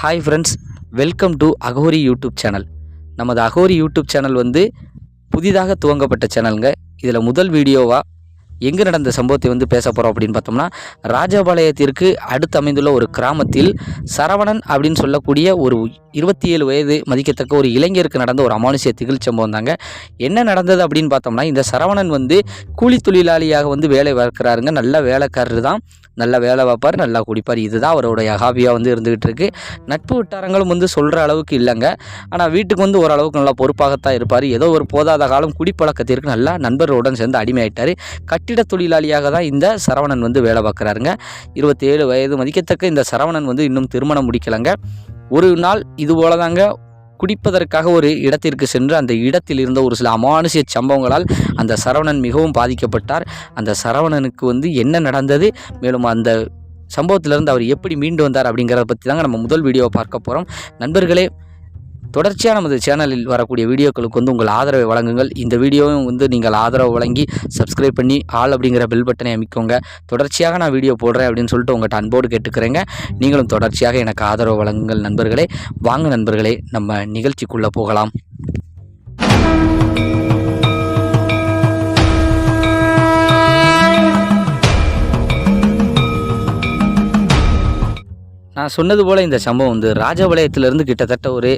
Hi friends, welcome to Aghori YouTube channel. நமது Aghori YouTube channel வந்து புதிதாக துவங்கப்பட்ட சேனலுங்க. இதில் முதல் வீடியோவாக எங்கே நடந்த சம்பவத்தை வந்து பேச போகிறோம் அப்படின்னு பார்த்தோம்னா, ராஜபாளையத்திற்கு அடுத்து அமைந்துள்ள ஒரு கிராமத்தில் சரவணன் அப்படின்னு சொல்லக்கூடிய ஒரு 27 வயது மதிக்கத்தக்க ஒரு இளைஞருக்கு நடந்த ஒரு அமானுஷ்ய திகில் சம்பவம் தாங்க. என்ன நடந்தது அப்படின்னு பார்த்தோம்னா, இந்த சரவணன் வந்து கூலி தொழிலாளியாக வந்து வேலை பார்க்குறாருங்க. நல்ல வேலைக்காரர் தான், நல்லா வேலை பார்ப்பார், நல்லா குடிப்பார். இதுதான் அவருடைய ஹாபியாக வந்து இருந்துகிட்டு இருக்கு. நட்பு வட்டாரங்களும் வந்து சொல்கிற அளவுக்கு இல்லைங்க. ஆனால் வீட்டுக்கு வந்து ஓரளவுக்கு நல்லா பொறுப்பாகத்தான் இருப்பார். ஏதோ ஒரு போதாத காலம் குடிப்பழக்கத்திற்கு நல்லா நண்பர்களுடன் சேர்ந்து அடிமையாயிட்டார். கட்டிட தொழிலாளியாக தான் இந்த சரவணன் வந்து வேலை பார்க்குறாருங்க. 27 வயது மதிக்கத்தக்க இந்த சரவணன் வந்து இன்னும் திருமணம் முடிக்கலைங்க. ஒரு நாள் இதுபோல தாங்க குடிப்பதற்காக ஒரு இடத்திற்கு சென்று அந்த இடத்தில் இருந்த ஒரு சில அமானுஷ்ய சம்பவங்களால் அந்த சரவணன் மிகவும் பாதிக்கப்பட்டார். அந்த சரவணனுக்கு வந்து என்ன நடந்தது, மேலும் அந்த சம்பவத்திலிருந்து அவர் எப்படி மீண்டு வந்தார் அப்படிங்கிறத பற்றி தாங்க நம்ம முதல் வீடியோவை பார்க்க போகிறோம். நண்பர்களே, தொடர்ச்சியாக நமது சேனலில் வரக்கூடிய வீடியோக்களுக்கு வந்து உங்கள் ஆதரவை வழங்குங்கள். இந்த வீடியோவும் வந்து நீங்கள் ஆதரவு வழங்கி சப்ஸ்கிரைப் பண்ணி ஆல் அப்படிங்கிற பெல் பட்டனை அமைக்கோங்க. தொடர்ச்சியாக நான் வீடியோ போடுறேன் அப்படின்னு சொல்லிட்டு உங்கள்கிட்ட அன்போடு கேட்டுக்கிறேங்க. நீங்களும் தொடர்ச்சியாக எனக்கு ஆதரவு வழங்குங்கள் நண்பர்களே. வாங்க நண்பர்களே, நம்ம நிகழ்ச்சிக்குள்ளே போகலாம். நான் சொன்னது போல் இந்த சம்பவம் வந்து ராஜபாளையத்திலிருந்து கிட்டத்தட்ட ஒரு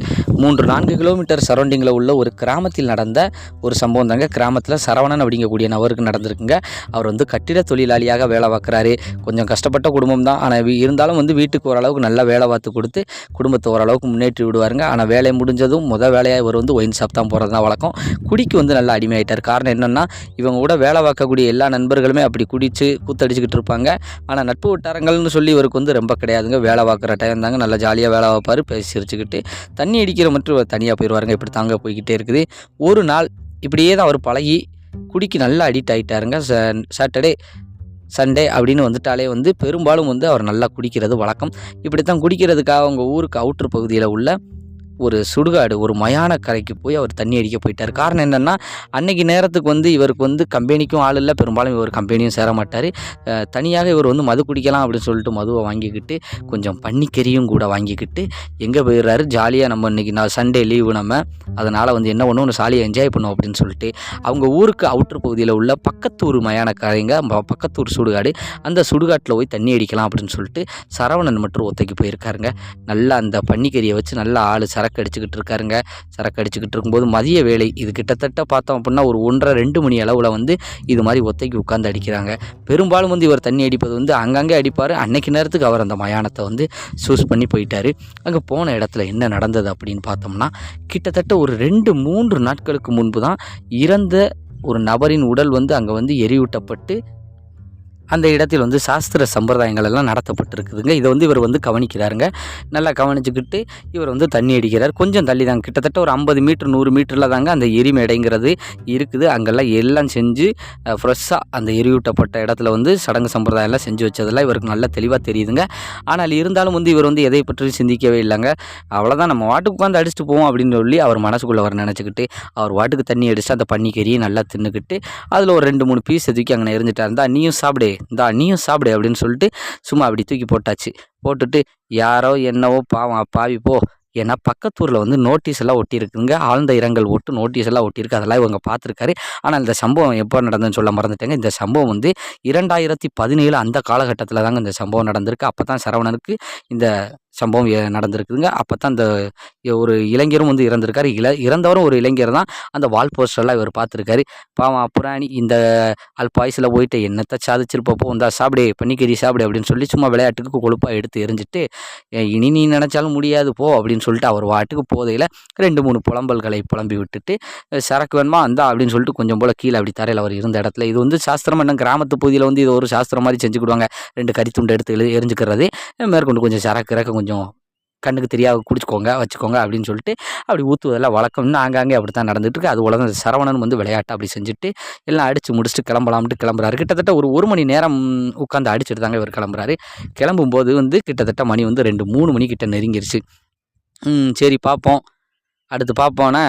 3-4 கிலோமீட்டர் சரௌண்டிங்கில் உள்ள ஒரு கிராமத்தில் நடந்த ஒரு சம்பவம் தாங்க. கிராமத்தில் சரவணன் அப்படிங்கக்கூடிய நபருக்கு நடந்திருக்குங்க. அவர் வந்து கட்டிட தொழிலாளியாக வேலை பார்க்குறாரு. கொஞ்சம் கஷ்டப்பட்ட குடும்பம் தான், ஆனால் இருந்தாலும் வந்து வீட்டுக்கு ஓரளவுக்கு நல்லா வேலை பார்த்து கொடுத்து குடும்பத்தை ஓரளவுக்கு முன்னேற்றி விடுவாருங்க. ஆனால் வேலை முடிஞ்சதும் வேலையாக இவர் வந்து ஒயின் ஷாப் தான் போகிறது தான் வழக்கம். குடிக்கு வந்து நல்லா அடிமையாயிட்டார். காரணம் என்னென்னா, இவங்க கூட வேலை பார்க்கக்கூடிய எல்லா நண்பர்களுமே அப்படி குடித்து கூத்தடிச்சுக்கிட்டு இருப்பாங்க. ஆனால் நட்பு வட்டாரங்கள்னு சொல்லி இவருக்கு வந்து ரொம்ப கிடையாதுங்க. வேலை பார்க்குற டைம் தாங்க நல்லா ஜாலியாக வேலை பார்ப்பார். பேசி சிரிச்சுக்கிட்டு தண்ணி அடிக்கிற மட்டும் தனியாக போயிடுவாருங்க. இப்படி தாங்க போய்கிட்டே இருக்குது. ஒரு நாள் இப்படியே தான் அவர் பழகி குடிக்கு நல்லா அடிக்ட் ஆகிட்டாருங்க. சாட்டர்டே சண்டே அப்படின்னு வந்துட்டாலே வந்து பெரும்பாலும் வந்து அவர் நல்லா குடிக்கிறது வழக்கம். இப்படி தான் குடிக்கிறதுக்காக அவங்க ஊருக்கு அவுட்ரு பகுதியில் உள்ள ஒரு சுடுகாடு, ஒரு மயான கரைக்கு போய் அவர் தண்ணி அடிக்க போயிட்டார். காரணம் என்னென்னா, அன்றைக்கி நேரத்துக்கு வந்து இவருக்கு வந்து கம்பெனிக்கும் ஆள் இல்லை, பெரும்பாலும் இவர் கம்பெனியும் சேர மாட்டார். தனியாக இவர் வந்து மது குடிக்கலாம் அப்படின்னு சொல்லிட்டு மதுவை வாங்கிக்கிட்டு கொஞ்சம் பன்னிக்கறியும் கூட வாங்கிக்கிட்டு எங்கே போயிடுறாரு. ஜாலியாக நம்ம இன்றைக்கி சண்டே லீவு, நம்ம அதனால் வந்து என்ன பண்ணுவோம், ஒரு ஜாலியாக என்ஜாய் பண்ணுவோம் அப்படின்னு சொல்லிட்டு அவங்க ஊருக்கு அவுட்ரு பகுதியில் உள்ள பக்கத்தூர் மயான கரைங்க, பக்கத்தூர் சுடுகாடு, அந்த சுடுகாட்டில் போய் தண்ணி அடிக்கலாம் அப்படின்னு சொல்லிட்டு சரவணன் மற்றும் ஒத்தைக்கு போயிருக்காருங்க. நல்லா அந்த பன்னிக்கறியை வச்சு நல்லா ஆள் சரக்கு அடிச்சுக்கிட்டு இருக்காருங்க. சரக்கு அடிச்சுக்கிட்டு இருக்கும்போது மதிய வேலை, இது கிட்டத்தட்ட பார்த்தோம் அப்படின்னா ஒரு 1:30-2 மணி அளவில் வந்து இது மாதிரி ஒத்தைக்கு உட்காந்து அடிக்கிறாங்க. பெரும்பாலும் வந்து இவர் தண்ணி அடிப்பது வந்து அங்கங்கே அடிப்பார். அன்னைக்கு நேரத்துக்கு அவர் அந்த மயானத்தை வந்து சூஸ் பண்ணி போயிட்டார். அங்கே போன இடத்துல என்ன நடந்தது அப்படின்னு பார்த்தோம்னா, கிட்டத்தட்ட ஒரு 2-3 நாட்களுக்கு முன்பு தான் இறந்த ஒரு நபரின் உடல் வந்து அங்கே வந்து எரியூட்டப்பட்டு அந்த இடத்தில் வந்து சாஸ்திர சம்பிரதாயங்கள் எல்லாம் நடத்தப்பட்டிருக்குதுங்க. இதை வந்து இவர் வந்து கவனிக்கிறாருங்க. நல்லா கவனிச்சுக்கிட்டு இவர் வந்து தண்ணி அடிக்கிறார். கொஞ்சம் தள்ளி தாங்க, கிட்டத்தட்ட ஒரு 50 மீட்டர் 100 மீட்டரில் தாங்க அந்த எரிமேடைங்கிறது இருக்குது. அங்கெல்லாம் எல்லாம் செஞ்சு ஃப்ரெஷ்ஷாக அந்த எரியூட்டப்பட்ட இடத்துல வந்து சடங்கு சம்பிரதாயம் எல்லாம் செஞ்சு வச்சதெல்லாம் இவருக்கு நல்லா தெளிவாக தெரியுதுங்க. ஆனால் இருந்தாலும் வந்து இவர் வந்து எதை பற்றி சிந்திக்கவே இல்லைங்க. அவ்வளோதான், நம்ம வாட்டுக்கு உட்காந்து அடிச்சுட்டு போவோம் அப்படின்னு சொல்லி அவர் மனசுக்குள்ளே அவர் நினச்சிக்கிட்டு அவர் வாட்டுக்கு தண்ணி அடிச்சுட்டு அந்த பன்னிக்கறியை நல்லா தின்னுக்கிட்டு அதில் ஒரு 2-3 பீஸ் தூக்கி அங்கே எரிஞ்சிட்டார். இருந்தால் நீயும் சாப்பிடு அப்படின்னு சொல்லிட்டு சும்மா அப்படி தூக்கி போட்டாச்சு. போட்டுட்டு யாரோ என்னவோ பாவம் பாவி போ, ஏன்னா பக்கத்தூரில் வந்து நோட்டீஸ் எல்லாம் ஒட்டியிருக்குங்க. ஆழ்ந்த இரங்கல் ஓட்டு நோட்டீஸ் எல்லாம் ஒட்டியிருக்கு. அதெல்லாம் இவங்க பார்த்துருக்காரு. ஆனால் இந்த சம்பவம் எப்போ நடந்ததுன்னு சொல்ல மறந்துட்டேங்க. இந்த சம்பவம் வந்து 2017 அந்த காலகட்டத்தில் தாங்க இந்த சம்பவம் நடந்திருக்கு. அப்போ தான் சரவணனுக்கு இந்த சம்பவம் நடந்திருக்குதுங்க. அப்போ தான் இந்த ஒரு இளைஞரும் வந்து இறந்திருக்காரு. இறந்தவரும் ஒரு இளைஞர் தான். அந்த வால் போஸ்டர்லாம் இவர் பார்த்துருக்காரு. பாவம் அப்புறாணி இந்த அல்பாயுசில் போயிட்டு என்னத்தை சாதிச்சிருப்பப்போ இந்த சாப்பிடு பன்னிக்கறி சாப்பிடு அப்படின்னு சொல்லி சும்மா விளையாட்டுக்கு கொழுப்பாக எடுத்து எரிஞ்சிட்டு இனி நீ நினச்சாலும் முடியாது போ அப்படின்னு சொல்லிட்டு அவர் வாட்டுக்கு போதையில் 2-3 புலம்பல்களை புலம்பி விட்டுட்டு சரக்கு வேணுமா அந்த அப்படின்னு சொல்லிட்டு கொஞ்சம் போல் கீழே அப்படி தரையில் அவர் இருந்த இடத்துல, இது வந்து சாஸ்திரம் என்ன, கிராமத்து பகுதியில் வந்து இது ஒரு சாஸ்திரம் மாதிரி செஞ்சுக்கிடுவாங்க. 2 கறித்துண்டு எடுத்து எரிஞ்சுக்கிறது, மேற்கொண்டு கொஞ்சம் சரக்கு கொஞ்சம் கண்ணுக்கு தெரியாத குடிச்சுக்கோங்க வச்சுக்கோங்க அப்படின்னு சொல்லிட்டு அப்படி ஊற்றுவதெல்லாம் வழக்கம்னு ஆங்காங்கே அப்படி தான் நடந்துட்டு இருக்கு. அது உலகம் சரவணன் வந்து விளையாட்டு அப்படி செஞ்சுட்டு எல்லாம் அடித்து முடிச்சுட்டு கிளம்புறாரு. கிட்டத்தட்ட ஒரு 1 மணி நேரம் உட்காந்து அடிச்சுட்டு தாங்க இவர் கிளம்புறாரு. கிளம்பும்போது வந்து கிட்டத்தட்ட மணி வந்து 2-3 மணிக்கிட்ட நெருங்கிருச்சு. சரி பார்ப்போம், அடுத்து பார்ப்போன்னா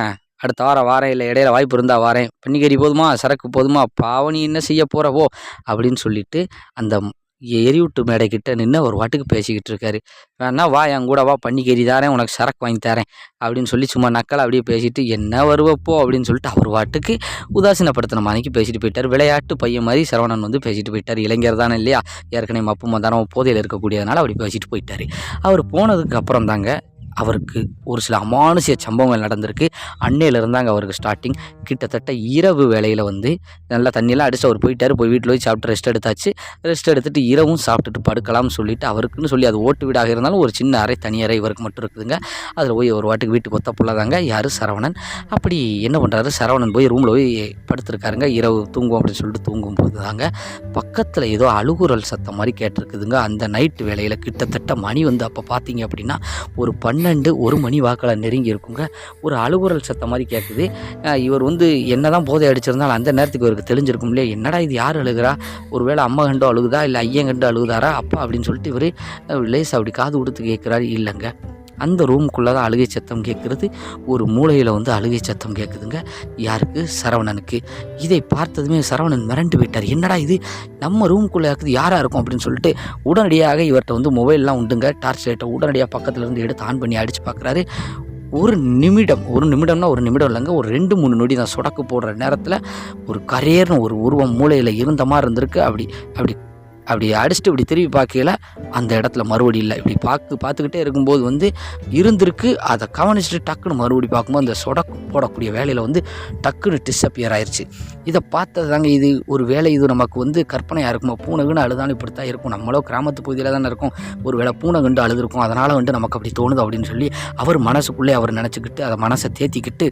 அடுத்த வாரம் இல்லை இடையில வாய்ப்பு இருந்தால் வாரேன், பன்னிக்கறி போதுமா சரக்கு போதுமா பாவனி என்ன செய்ய போகிறவோ அப்படின்னு சொல்லிட்டு அந்த எரியூட்டு மேடைக்கிட்ட நின்று ஒரு வாட்டுக்கு பேசிக்கிட்டு இருக்காரு. வேணா வா என் கூட வா பன்னிக்கறி தாரேன் உனக்கு சரக்கு வாங்கி தரேன் அப்படின்னு சொல்லி சும்மா நக்கலா அப்படியே பேசிட்டு என்ன வருவப்போ அப்படின்னு சொல்லிட்டு அவர் வாட்டுக்கு உதாசீனப்படுத்தின மாதிரிக்கு பேசிட்டு போயிட்டார். விளையாட்டு பையன் மாதிரி சரவணன் வந்து பேசிட்டு போயிட்டார். இளைஞர் தானே இல்லையா, ஏற்கனவே மப்பு மந்தானம் போதையில் இருக்கக்கூடியதுனால அப்படி பேசிட்டு போயிட்டார். அவர் போனதுக்கு அப்புறம் தாங்க அவருக்கு ஒரு சில அமானுஷ்ய சம்பவங்கள் நடந்திருக்கு. அன்னையிலிருந்தாங்க அவருக்கு ஸ்டார்டிங். கிட்டத்தட்ட இரவு வேளையில் வந்து நல்லா தண்ணியெல்லாம் அடிச்சு அவர் போயிட்டார். போய் வீட்டில் போய் சாப்பிட்டு ரெஸ்ட் எடுத்தாச்சு. ரெஸ்ட் எடுத்துகிட்டு இரவும் சாப்பிட்டுட்டு படுக்கலாம்னு சொல்லிட்டு அவருக்குன்னு சொல்லி அது ஓட்டு வீடாக இருந்தாலும் ஒரு சின்ன அறை, தனி அறை இவருக்கு மட்டும் இருக்குதுங்க. அதில் போய் ஒரு வாட்டுக்கு வீட்டுக்கு ஒத்த புள்ளதாங்க யார் சரவணன். அப்படி என்ன பண்ணுறாரு, சரவணன் போய் ரூமில் போய் படுத்துருக்காருங்க. இரவு தூங்குவோம் அப்படின்னு சொல்லிட்டு தூங்கும்போது தாங்க பக்கத்தில் ஏதோ அழுகுரல் சத்தம் மாதிரி கேட்டிருக்குதுங்க. அந்த நைட்டு வேளையில் கிட்டத்தட்ட மணி வந்து அப்போ பார்த்தீங்க அப்படின்னா ஒரு 12-1 மணி வாக்கில் நெருங்கி இருக்குங்க. ஒரு அழுகுரல் சத்தம் மாதிரி கேட்குது. இவர் வந்து என்ன தான் போதை அடிச்சிருந்தாலும் அந்த நேரத்துக்கு இவருக்கு தெரிஞ்சிருக்கும் இல்லையா, என்னடா இது யார் அழுகிறா, ஒரு வேளை அம்மா கண்டோ அழுகுதா இல்லை ஐயன் கண்டு அழுகுதாரா அப்பா அப்படின்னு சொல்லிட்டு இவர் லேஸ் அப்படி காது கொடுத்து கேட்குறாரு. இல்லைங்க, அந்த ரூமுக்குள்ளே தான் அழுகை சத்தம் கேட்குறது. ஒரு மூலையில் வந்து அழுகை சத்தம் கேட்குதுங்க. யாருக்கு, சரவணனுக்கு. இதை பார்த்ததுமே சரவணன் மிரண்டு போயிட்டார். என்னடா இது நம்ம ரூமுக்குள்ளே இருக்குது, யாராக இருக்கும் அப்படின்னு சொல்லிட்டு உடனடியாக இவர்கிட்ட வந்து மொபைல்லாம் உண்டுங்க. டார்ச் லைட்டை உடனடியாக பக்கத்தில் இருந்து எடுத்து ஆன் பண்ணி அடித்து பார்க்குறாரு. ஒரு நிமிடம்னா ஒரு நிமிடம் இல்லைங்க, ஒரு 2-3 நொடி தான். சொடக்கு போடுற நேரத்தில் ஒரு கரேர்னு ஒரு உருவம் மூலையில் இருந்த மாதிரி இருந்திருக்கு. அப்படி அப்படி அப்படி அடிச்சுட்டு இப்படி திரும்பி பார்க்கல, அந்த இடத்துல மறுபடி இல்லை. இப்படி பார்த்துக்கிட்டே இருக்கும்போது வந்து இருந்திருக்கு. அதை கவனிச்சுட்டு டக்குன்னு மறுபடி பார்க்கும்போது அந்த சொடக்கு போடக்கூடிய வேலையில் வந்து டக்குன்னு டிஸப்பியர் ஆயிடுச்சு. இதை பார்த்தது தாங்க இது ஒரு வேலை, இது நமக்கு வந்து கற்பனையாக இருக்குமா, பூனைகுன்னு அழுதாலும் இப்படி தான் இருக்கும், நம்மளோ கிராமத்து பகுதியில் தானே இருக்கும், ஒரு வேளை பூனை கண்டு அழுதுருக்கும், அதனால் வந்து நமக்கு அப்படி தோணுது அப்படின்னு சொல்லி அவர் மனசுக்குள்ளே அவர் நினச்சிக்கிட்டு அதை மனசை தேத்திக்கிட்டு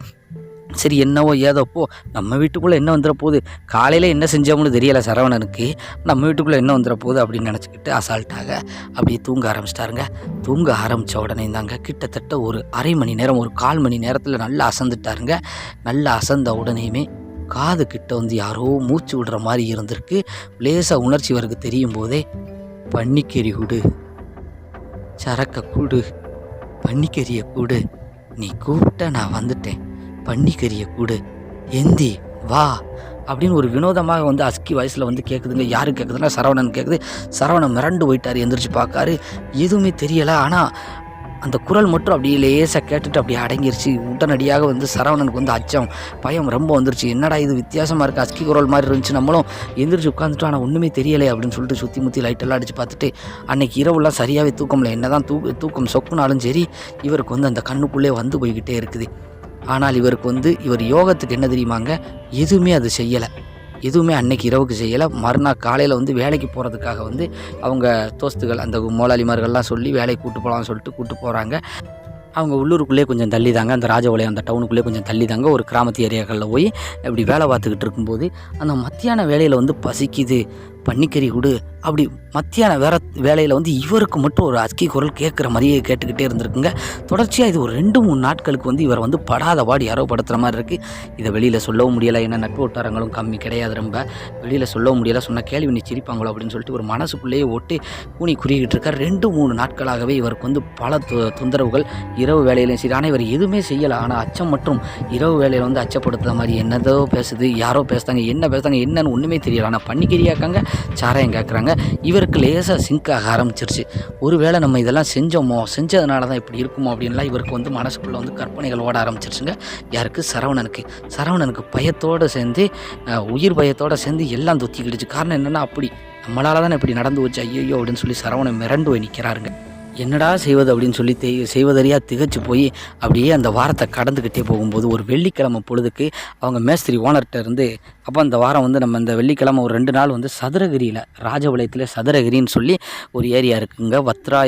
சரி என்னவோ ஏதோப்போ நம்ம வீட்டுக்குள்ளே என்ன வந்துட போகுது, காலையில் என்ன செஞ்சோம்னு தெரியலை சரவணனுக்கு, நம்ம வீட்டுக்குள்ளே என்ன வந்துட போகுது அப்படின்னு நினச்சிக்கிட்டு அசால்ட்டாக அப்படியே தூங்க ஆரம்பிச்சிட்டாருங்க. தூங்க ஆரம்பித்த உடனே தாங்க கிட்டத்தட்ட ஒரு அரை மணி நேரம், ஒரு 1/4 மணி நேரத்தில் நல்லா அசந்துட்டாருங்க. நல்லா அசந்த உடனேயுமே காது கிட்ட வந்து யாரோ மூச்சு விடுற மாதிரி இருந்திருக்கு. லேசாக உணர்ச்சி வருக்கு தெரியும் போதே, பன்னிக்கறி கூடு, சரக்க கூடு, பன்னிக்கறியை கூடு, நீ கூப்பிட்ட நான் வந்துட்டேன், பன்னிக்கறியை கூடு, எந்தி வா அப்படின்னு ஒரு வினோதமாக வந்து அஸ்கி வயசில் வந்து கேட்குதுங்க. யாரு கேட்குதுன்னா சரவணன் கேட்குது. சரவணன் மிரண்டு போயிட்டார். எந்திரிச்சு பார்க்காரு, எதுவுமே தெரியலை. ஆனால் அந்த குரல் மட்டும் அப்படியே லேசாக கேட்டுட்டு அப்படியே அடங்கிருச்சு. உடனடியாக வந்து சரவணனுக்கு வந்து அச்சம், பயம் ரொம்ப வந்துருச்சு. என்னடா இது வித்தியாசமாக இருக்குது, அஸ்கி குரல் மாதிரி இருந்துச்சு, நம்மளும் எந்திரிச்சு உட்காந்துட்டோம், ஆனால் ஒன்றுமே தெரியலை அப்படின்னு சொல்லிட்டு சுற்றி முற்றி லைட்டெல்லாம் அடித்து பார்த்துட்டு அன்றைக்கி இரவுலாம் சரியாகவே தூக்கமில்லை. என்ன தான் தூக்கம் சொக்குனாலும் சரி, இவருக்கு வந்து அந்த கண்ணுக்குள்ளே வந்து போய்கிட்டே இருக்குது. ஆனால் இவருக்கு வந்து இவர் யோகத்துக்கு என்ன தெரியுமாங்க, எதுவுமே அது செய்யலை, எதுவுமே அன்னைக்கு இரவுக்கு செய்யலை. மறுநாள் காலையில் வந்து வேலைக்கு போகிறதுக்காக வந்து அவங்க தோஸ்துகள் அந்த முதலாளிமார்கள்லாம் சொல்லி வேலைக்கு கூப்பிட்டு போகலான்னு சொல்லிட்டு கூப்பிட்டு போகிறாங்க. அவங்க உள்ளூருக்குள்ளே கொஞ்சம் தள்ளி தாங்க, அந்த ராஜபாளையம் அந்த டவுனுக்குள்ளே கொஞ்சம் தள்ளி தாங்க ஒரு கிராமத்து ஏரியாக்களில் போய் இப்படி வேலை பார்த்துக்கிட்டு இருக்கும்போது அந்த மத்தியான வேலையில் வந்து பசிக்குது, பன்னிக்கறி கொடு அப்படி மத்தியான வேலையில் வந்து இவருக்கு மட்டும் ஒரு அஸ்கி குரல் கேட்குற மாதிரியே கேட்டுக்கிட்டே இருந்திருக்குங்க. தொடர்ச்சியாக இது ஒரு 2-3 நாட்களுக்கு வந்து இவர் வந்து படாத பாடு யாரோ படுத்துகிற மாதிரி இருக்குது. இதை வெளியில் சொல்லவும் முடியலை, ஏன்னா நட்பு வட்டாரங்களும் கம்மி கிடையாது, ரொம்ப வெளியில் சொல்லவும் முடியலை, சொன்னால் கேள்வி நீ சிரிப்பாங்களோ அப்படின்னு சொல்லிட்டு ஒரு மனசுக்குள்ளேயே ஒட்டி கூனி குறிக்கிட்டு இருக்கார். 2-3 நாட்களாகவே இவருக்கு வந்து பல தொந்தரவுகள் இரவு வேலையிலையும் சரி. ஆனால் இவர் எதுவுமே செய்யலை. ஆனால் அச்சம் மற்றும் இரவு வேலையில் வந்து அச்சப்படுத்துகிற மாதிரி என்னதோ பேசுது, யாரோ பேசுகிறாங்க, என்ன பேசுகிறாங்க என்னன்னு ஒன்றுமே தெரியலை. ஆனால் பன்னிக்கறியாக்காங்க, சாராயம் கேட்குறாங்க. இவருக்கு லேசாக சிங்க் ஆக ஆரம்பிச்சிருச்சு. ஒருவேளை நம்ம இதெல்லாம் செஞ்சதுனால தான் இப்படி இருக்குமோ அப்படின்லாம் இவருக்கு வந்து மனசுக்குள்ளே வந்து கற்பனைகள் ஓட ஆரம்பிச்சிருச்சுங்க. யாருக்கு, சரவணனுக்கு பயத்தோடு சேர்ந்து உயிர் பயத்தோடு சேர்ந்து எல்லாம் தொத்திக்கிடுச்சு. காரணம் என்னென்னா, அப்படி நம்மளால தானே இப்படி நடந்து வச்சு ஐயோ அப்படின்னு சொல்லி சரவணன் மிரண்டு போய் நிற்கிறாருங்க. என்னடா செய்வது அப்படின்னு சொல்லி செய்வதறியா திகச்சு போய் அப்படியே அந்த வாரத்தை கடந்துக்கிட்டே போகும்போது ஒரு வெள்ளிக்கிழமை பொழுதுக்கு அவங்க மேஸ்திரி ஓனர்கிட்ட இருந்து, அப்போ அந்த வாரம் வந்து நம்ம இந்த வெள்ளிக்கிழமை ஒரு 2 நாள் வந்து சதுரகிரியில் ராஜபாளையத்தில் சதுரகிரின்னு சொல்லி ஒரு ஏரியா இருக்குங்க. வத்ரா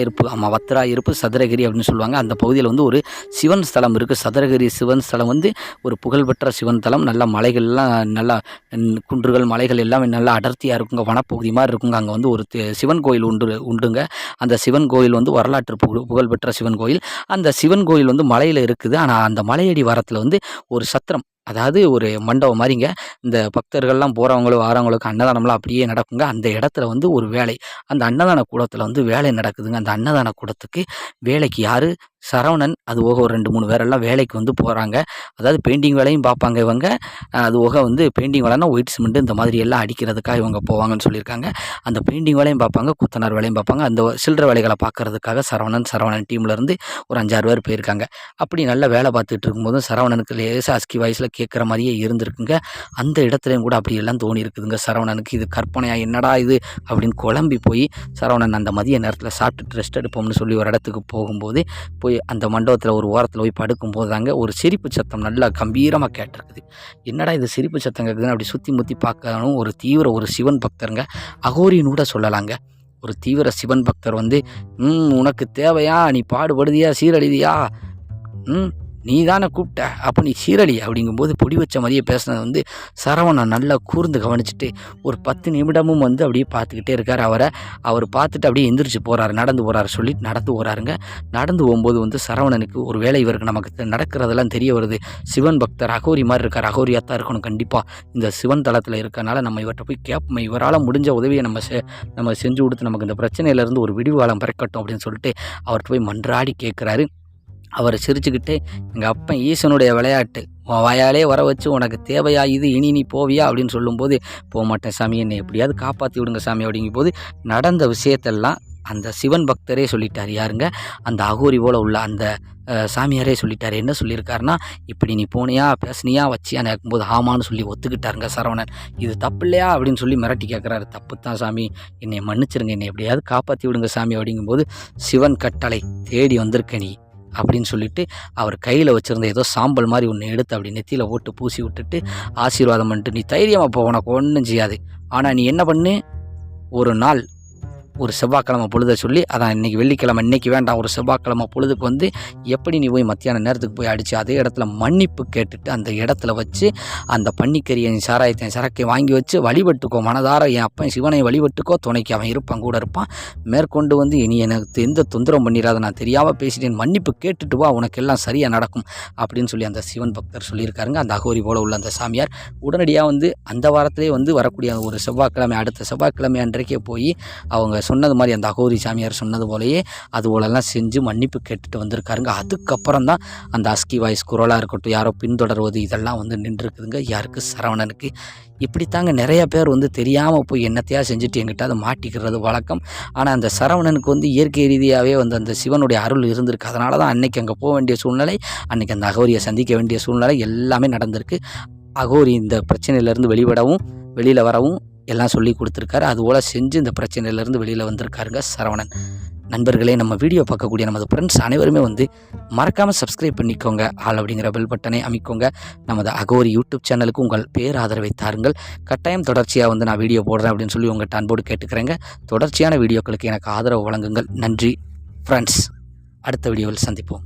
இருப்பு சதுரகிரி அப்படின்னு சொல்லுவாங்க. அந்த பகுதியில் வந்து ஒரு சிவன் ஸ்தலம் இருக்குது. சதுரகிரி சிவன் ஸ்தலம் வந்து ஒரு புகழ்பெற்ற சிவன் தலம். நல்லா மலைகள்லாம் நல்லா குன்றுகள் மலைகள் எல்லாமே நல்லா அடர்த்தியாக இருக்குங்க, வனப்பகுதி மாதிரி இருக்குங்க. அங்கே வந்து ஒரு சிவன் கோயில் உண்டுங்க. அந்த சிவன் கோயில் வந்து வரலாற்று புகழ்பெற்ற சிவன் கோயில். அந்த சிவன் கோயில் வந்து மலையில் இருக்குது. ஆனால் அந்த மலையடி வாரத்தில் வந்து ஒரு சத்திரம், அதாவது ஒரு மண்டபம் மாதிரிங்க. இந்த பக்தர்கள்லாம் போகிறவங்களும் வாரவங்களுக்கு அன்னதானம்லாம் அப்படியே நடக்குங்க. அந்த இடத்துல வந்து ஒரு வேலை. அந்த அன்னதான கூடத்தில் வந்து வேலை நடக்குதுங்க. அந்த அன்னதான கூடத்துக்கு வேலைக்கு யார்? சரவணன் அது போக ஒரு 2, 3 பேரெல்லாம் வேலைக்கு வந்து போகிறாங்க. அதாவது பெயிண்டிங் வேலையும் பார்ப்பாங்க இவங்க. அது போக வந்து பெயிண்டிங் வேலைன்னா ஒயிட் சிமெண்ட் இந்த மாதிரி எல்லாம் அடிக்கிறதுக்காக இவங்க போவாங்கன்னு சொல்லியிருக்காங்க. அந்த பெயிண்டிங் வேலையும் பார்ப்பாங்க, கொத்தனார் வேலையும் பார்ப்பாங்க. அந்த சில்லற வேலைகளை பார்க்கறதுக்காக சரவணன் டீம்லேருந்து ஒரு 5, 6 பேர் போயிருக்காங்க. அப்படி நல்லா வேலை பார்த்துட்டு இருக்கும்போது சரவணனுக்கு லேசாக அஸ்கி வாய்ஸில் கேட்குற மாதிரியே இருந்திருக்குங்க. அந்த இடத்துலையும் கூட அப்படியெல்லாம் தோணியிருக்குதுங்க சரவணனுக்கு. இது கற்பனையா என்னடா இது அப்படின்னு குழம்பி போய் சரவணன் அந்த மதிய நேரத்தில் சாப்பிட்டுட்டு ரெஸ்ட் எடுப்போம்னு சொல்லி ஒரு இடத்துக்கு போகும்போது போய் அந்த மண்டபத்தில் ஒரு ஓரத்தில் போய் படுக்கும்போது தாங்க ஒரு சிரிப்பு சத்தம் நல்லா கம்பீரமாக கேட்டிருக்குது. என்னடா இது சிரிப்பு சத்தம் கேட்குதுன்னு அப்படி சுற்றி முற்றி பார்க்கணும். ஒரு சிவன் பக்தருங்க, அகோரின்னு கூட சொல்லலாங்க. ஒரு தீவிர சிவன் பக்தர் வந்து உனக்கு தேவையா, நீ பாடுபடுதியா, சீரழிதியா, நீ தானே கூப்பிட்ட, அப்போ நீ சீரழி அப்படிங்கும்போது பொடி வச்ச மாதிரியே பேசுனது வந்து சரவணன் நல்லா கூர்ந்து கவனிச்சுட்டு ஒரு 10 நிமிடமும் வந்து அப்படியே பார்த்துக்கிட்டே இருக்கார். அவர் பார்த்துட்டு அப்படியே எந்திரிச்சு போகிறாரு, நடந்து போகிறாரு சொல்லிட்டு நடந்து போகிறாருங்க. நடந்து போகும்போது வந்து சரவணனுக்கு ஒரு வேளை இவருக்கு நமக்கு நடக்கிறதெல்லாம் தெரிய வருது. சிவன் பக்தர் அகோரி மாதிரி இருக்கார், அகோரியாக தான் இருக்கணும் கண்டிப்பாக இந்த சிவன் தளத்தில் இருக்கனால நம்ம இவர்கிட்ட போய் கேட்போம், இவரால் முடிஞ்ச உதவியை நம்ம செஞ்சு கொடுத்து நமக்கு இந்த பிரச்சனையிலேருந்து ஒரு விடிவாளம் பிறக்கட்டும் அப்படின்னு சொல்லிட்டு அவர்கிட்ட போய் மன்றாடி கேட்குறாரு. அவர் சிரிச்சுக்கிட்டே, எங்கள் அப்பன் ஈசனுடைய விளையாட்டு, உன் வாயாலே வர வச்சு உனக்கு தேவையா இது, இனி நீ போவியா அப்படின்னு சொல்லும்போது, போக மாட்டேன் சாமி, என்னை எப்படியாவது காப்பாற்றி விடுங்க சாமி அப்படிங்கும்போது நடந்த விஷயத்தெல்லாம் அந்த சிவன் பக்தரே சொல்லிட்டார். யாருங்க? அந்த அகோரி போல் உள்ள அந்த சாமியாரே சொல்லிட்டார். என்ன சொல்லியிருக்காருன்னா, இப்படி நீ போனியா, பேசுனியா, வச்சியான்னு கேட்கும்போது ஆமான்னு சொல்லி ஒத்துக்கிட்டாருங்க சரவணன். இது தப்பு இல்லையா அப்படின்னு சொல்லி மிரட்டி கேட்குறாரு. தப்பு தான் சாமி, என்னை மன்னிச்சிருங்க, என்னை எப்படியாவது காப்பாற்றி விடுங்க சாமி அப்படிங்கும்போது, சிவன் கட்டளை தேடி வந்திருக்க நீ அப்படின்னு சொல்லிட்டு அவர் கையில் வச்சுருந்த ஏதோ சாம்பல் மாதிரி ஒன்று எடுத்து அப்படி நெத்தியில் போட்டு பூசி விட்டுட்டு ஆசீர்வாதம் பண்ணிட்டு, நீ தைரியமாக போ, உனக்கு ஒன்றும் செய்யாது, ஆனால் நீ என்ன பண்ணு, ஒரு நாள் ஒரு செவ்வாய்க்கிழமை பொழுதை சொல்லி, அதான் இன்றைக்கி வெள்ளிக்கிழமை, இன்றைக்கி வேண்டாம், ஒரு செவ்வாய்க்கிழமை பொழுதுக்கு வந்து எப்படி நீ போய் மத்தியான நேரத்துக்கு போய் அடித்து அதே இடத்துல மன்னிப்பு கேட்டுட்டு அந்த இடத்துல வச்சு அந்த பன்னிக்கறியை சாராயத்தை சரக்கை வாங்கி வச்சு வழிபட்டுக்கோ, மனதார என் அப்பன் சிவனை வழிபட்டுக்கோ, துணைக்கு அவன் இருப்பான், கூட இருப்பான், மேற்கொண்டு வந்து இனி எனக்கு எந்த தொந்தரவும் பண்ணிடாத, நான் தெரியாமல் பேசிட்டேன், மன்னிப்பு கேட்டுட்டு வா, உனக்கு எல்லாம் சரியாக நடக்கும் அப்படின்னு சொல்லி அந்த சிவன் பக்தர் சொல்லியிருக்காருங்க. அந்த அகோரி போல உள்ள அந்த சாமியார் உடனடியாக வந்து அந்த வாரத்திலே வந்து வரக்கூடிய ஒரு செவ்வாய்க்கிழமை, அடுத்த செவ்வாய்க்கிழமை அன்றைக்கே போய் அவங்க சொன்னது மாதிரி அந்த அகோரி சாமியார் சொன்னது போலயே அது போலெல்லாம் செஞ்சு மன்னிப்பு கேட்டுட்டு வந்திருக்காருங்க. அதுக்கப்புறம் தான் அந்த அஸ்கி வாய்ஸ் குரலாக இருக்கட்டும், யாரோ பின்தொடர்வது இதெல்லாம் வந்து நின்றுருக்குதுங்க. யாருக்கு? சரவணனுக்கு. இப்படித்தாங்க நிறைய பேர் வந்து தெரியாமல் போய் என்னத்தையா செஞ்சுட்டு எங்கிட்ட அதை மாட்டிக்கிறது வழக்கம். ஆனால் அந்த சரவணனுக்கு வந்து இயற்கை ரீதியாகவே வந்து அந்த சிவனுடைய அருள் இருந்திருக்கு. அதனால தான் அன்னைக்கு அங்கே போக வேண்டிய சூழ்நிலை, அன்னைக்கு அந்த அகோரியை சந்திக்க வேண்டிய சூழ்நிலை எல்லாமே நடந்திருக்கு. அகோரி இந்த பிரச்சனையிலேருந்து வெளியில் வரவும் எல்லாம் சொல்லி கொடுத்துருக்காரு. அதுபோல் செஞ்சு இந்த பிரச்சனையிலேருந்து வெளியில் வந்திருக்காருங்க சரவணன். நண்பர்களே, நம்ம வீடியோ பார்க்கக்கூடிய நமது ஃப்ரெண்ட்ஸ் அனைவருமே வந்து மறக்காமல் சப்ஸ்கிரைப் பண்ணிக்கோங்க, ஆல் அப்படிங்கிற பெல் பட்டனை அமைக்கோங்க. நமது அகோரி யூடியூப் சேனலுக்கு உங்கள் பேராதரவை தாருங்கள். கட்டாயம் தொடர்ச்சியாக வந்து நான் வீடியோ போடுறேன் அப்படின்னு சொல்லி உங்கள்கிட்ட அன்போடு கேட்டுக்கிறேங்க. தொடர்ச்சியான வீடியோக்களுக்கு எனக்கு ஆதரவு வழங்குங்கள். நன்றி ஃப்ரெண்ட்ஸ். அடுத்த வீடியோவில் சந்திப்போம்.